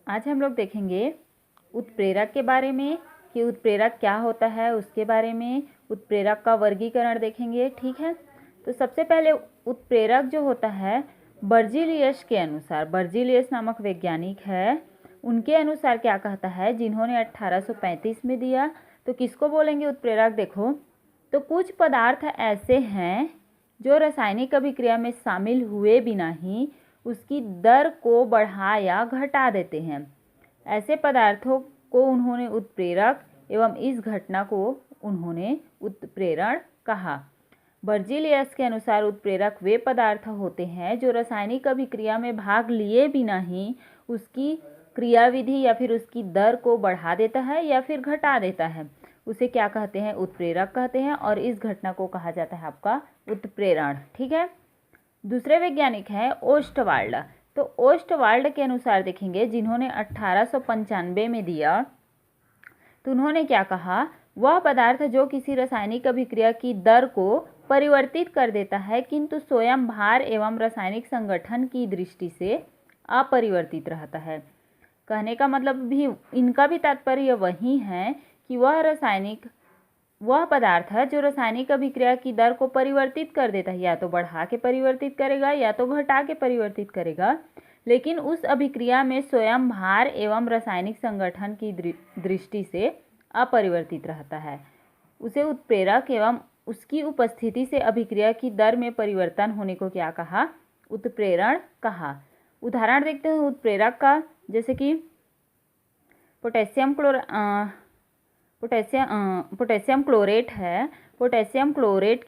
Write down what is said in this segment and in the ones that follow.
आज हम लोग देखेंगे उत्प्रेरक के बारे में कि उत्प्रेरक क्या होता है, उसके बारे में उत्प्रेरक का वर्गीकरण देखेंगे। ठीक है, तो सबसे पहले उत्प्रेरक जो होता है बर्जीलियस के अनुसार, बर्जीलियस नामक वैज्ञानिक है, उनके अनुसार क्या कहता है, जिन्होंने 1835 में दिया। तो किसको बोलेंगे उत्प्रेरक? देखो, तो कुछ पदार्थ ऐसे हैं जो रासायनिक अभिक्रिया में शामिल हुए बिना ही उसकी दर को बढ़ा या घटा देते हैं। ऐसे पदार्थों को उन्होंने उत्प्रेरक एवं इस घटना को उन्होंने उत्प्रेरण कहा। बर्जीलियस के अनुसार उत्प्रेरक वे पदार्थ होते हैं जो रासायनिक अभिक्रिया में भाग लिए बिना ही उसकी क्रियाविधि या फिर उसकी दर को बढ़ा देता है या फिर घटा देता है। उसे क्या कहते हैं? उत्प्रेरक कहते हैं, और इस घटना को कहा जाता है आपका उत्प्रेरण। ठीक है, दूसरे वैज्ञानिक हैं ओस्टवाल्ड। तो ओस्टवाल्ड के अनुसार देखेंगे, जिन्होंने 1895 में दिया, तो उन्होंने क्या कहा, वह पदार्थ जो किसी रासायनिक अभिक्रिया की दर को परिवर्तित कर देता है किंतु स्वयं भार एवं रासायनिक संगठन की दृष्टि से अपरिवर्तित रहता है। कहने का मतलब भी इनका भी तात्पर्य वही है कि वह पदार्थ है जो रासायनिक अभिक्रिया की दर को परिवर्तित कर देता है, या तो बढ़ा के परिवर्तित करेगा या तो घटा के परिवर्तित करेगा, लेकिन उस अभिक्रिया में स्वयं भार एवं रासायनिक संगठन की दृष्टि से अपरिवर्तित रहता है। उसे उत्प्रेरक एवं उसकी उपस्थिति से अभिक्रिया की दर में परिवर्तन होने को क्या कहा? उत्प्रेरण कहा। उदाहरण देखते हैं उत्प्रेरक का, जैसे कि पोटेशियम क्लोरेट है। पोटेशियम क्लोरेट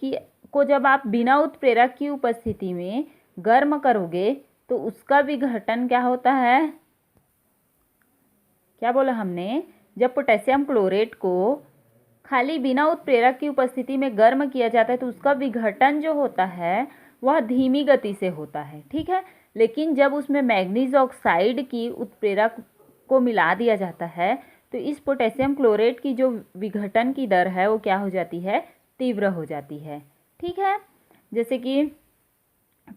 को जब आप बिना उत्प्रेरक की उपस्थिति में गर्म करोगे तो उसका विघटन क्या होता है? क्या बोला हमने? जब पोटेशियम क्लोरेट को खाली बिना उत्प्रेरक की उपस्थिति में गर्म किया जाता है तो उसका विघटन जो होता है वह धीमी गति से होता है। ठीक है, लेकिन जब उसमें मैग्नीज ऑक्साइड की उत्प्रेरक को मिला दिया जाता है तो इस पोटेशियम क्लोरेट की जो विघटन की दर है वो क्या हो जाती है? तीव्र हो जाती है। ठीक है, जैसे कि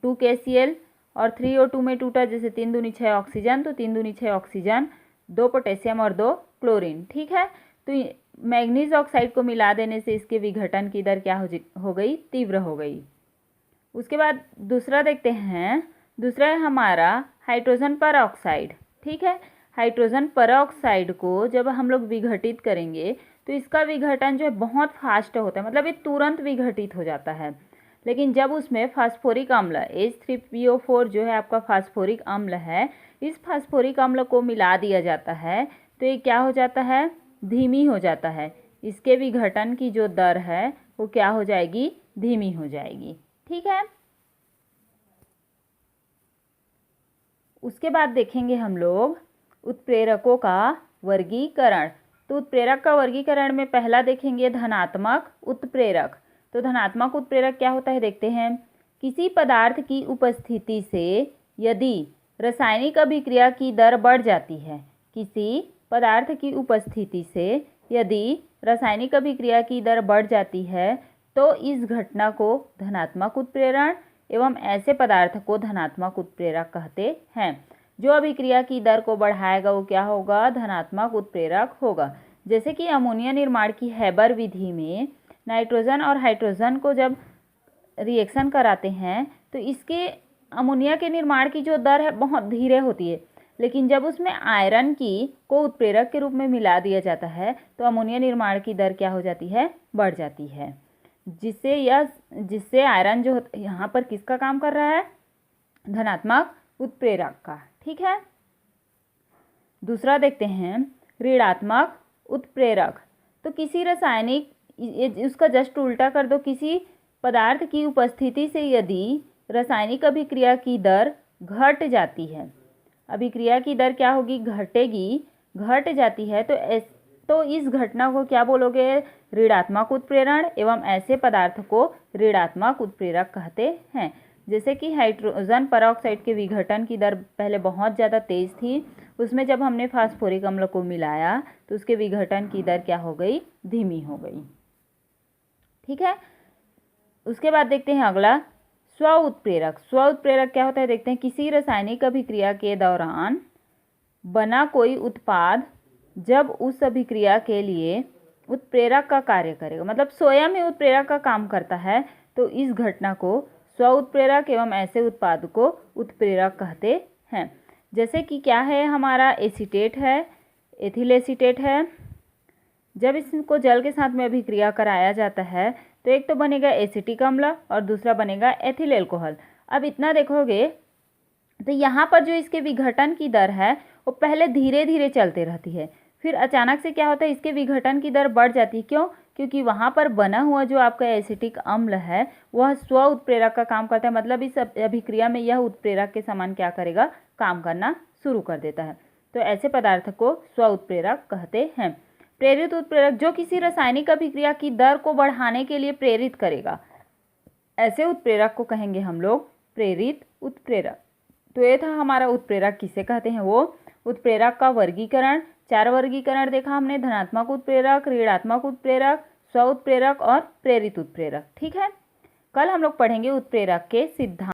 2KCl और 3O2 में टूटा, जैसे 3 दूनी 6 ऑक्सीजन, तो 3 दूनी 6 ऑक्सीजन, 2 पोटेशियम और 2 क्लोरीन। ठीक है, तो मैग्नीज ऑक्साइड को मिला देने से इसके विघटन की दर क्या हो गई? तीव्र हो गई। उसके बाद दूसरा देखते हैं, दूसरा है हमारा हाइड्रोजन परऑक्साइड। ठीक है, हाइड्रोजन परऑक्साइड को जब हम लोग विघटित करेंगे तो इसका विघटन जो है बहुत फास्ट होता है, मतलब ये तुरंत विघटित हो जाता है। लेकिन जब उसमें फास्फोरिक अम्ल H3PO4 जो है आपका फास्फोरिक अम्ल है, इस फास्फोरिक अम्ल को मिला दिया जाता है तो ये क्या हो जाता है? धीमी हो जाता है। इसके विघटन की जो दर है वो क्या हो जाएगी? धीमी हो जाएगी। ठीक है, उसके बाद देखेंगे हम लोग उत्प्रेरकों का वर्गीकरण। तो उत्प्रेरक का वर्गीकरण में पहला देखेंगे धनात्मक उत्प्रेरक। तो धनात्मक उत्प्रेरक क्या होता है देखते हैं। किसी पदार्थ की उपस्थिति से यदि रासायनिक अभिक्रिया की दर बढ़ जाती है, किसी पदार्थ की उपस्थिति से यदि रासायनिक अभिक्रिया की दर बढ़ जाती है तो इस घटना को धनात्मक उत्प्रेरण एवं ऐसे पदार्थ को धनात्मक उत्प्रेरक कहते हैं। जो अभिक्रिया की दर को बढ़ाएगा वो क्या होगा? धनात्मक उत्प्रेरक होगा। जैसे कि अमोनिया निर्माण की हैबर विधि में नाइट्रोजन और हाइड्रोजन को जब रिएक्शन कराते हैं तो इसके अमोनिया के निर्माण की जो दर है बहुत धीरे होती है, लेकिन जब उसमें आयरन को उत्प्रेरक के रूप में मिला दिया जाता है तो अमोनिया निर्माण की दर क्या हो जाती है? बढ़ जाती है, जिससे आयरन जो यहाँ पर किसका काम कर रहा है? धनात्मक उत्प्रेरक का। ठीक है, दूसरा देखते हैं ऋणात्मक उत्प्रेरक। तो किसी रासायनिक, उसका जस्ट उल्टा कर दो, किसी पदार्थ की उपस्थिति से यदि रासायनिक अभिक्रिया की दर घट जाती है, अभिक्रिया की दर क्या होगी? घटेगी, घट जाती है, तो इस घटना को क्या बोलोगे? ऋणात्मक उत्प्रेरण एवं ऐसे पदार्थ को ऋणात्मक उत्प्रेरक कहते हैं। जैसे कि हाइड्रोजन परऑक्साइड के विघटन की दर पहले बहुत ज़्यादा तेज़ थी, उसमें जब हमने फास्फोरिक अम्ल को मिलाया तो उसके विघटन की दर क्या हो गई? धीमी हो गई। ठीक है, उसके बाद देखते हैं अगला स्व उत्प्रेरक। स्व उत्प्रेरक क्या होता है देखते हैं। किसी रासायनिक अभिक्रिया के दौरान बना कोई उत्पाद जब उस अभिक्रिया के लिए उत्प्रेरक का कार्य करेगा, मतलब स्वयं ही उत्प्रेरक का काम करता है, तो इस घटना को स्व उत्प्रेरक एवं ऐसे उत्पाद को उत्प्रेरक कहते हैं। जैसे कि क्या है, हमारा एसीटेट है, एथिल एसीटेट है। जब इसको जल के साथ में अभिक्रिया कराया जाता है तो एक तो बनेगा एसिटिक अम्ल और दूसरा बनेगा एथिल एल्कोहल। अब इतना देखोगे तो यहाँ पर जो इसके विघटन की दर है वो पहले धीरे धीरे चलते रहती है, फिर अचानक से क्या होता है, इसके विघटन की दर बढ़ जाती है। क्यों? क्योंकि वहाँ पर बना हुआ जो आपका एसिटिक अम्ल है वह स्व उत्प्रेरक का काम करता है, मतलब इस अभिक्रिया में यह उत्प्रेरक के समान क्या करेगा, काम करना शुरू कर देता है। तो ऐसे पदार्थ को स्व उत्प्रेरक कहते हैं। प्रेरित उत्प्रेरक जो किसी रासायनिक अभिक्रिया की दर को बढ़ाने के लिए प्रेरित करेगा, ऐसे उत्प्रेरक को कहेंगे हम लोग प्रेरित उत्प्रेरक। तो ये था हमारा उत्प्रेरक किसे कहते हैं, वो उत्प्रेरक का वर्गीकरण। 4 वर्गीकरण देखा हमने, धनात्मक उत्प्रेरक, ऋणात्मक उत्प्रेरक, स्व उत्प्रेरक और प्रेरित उत्प्रेरक। ठीक है, कल हम लोग पढ़ेंगे उत्प्रेरक के सिद्धांत।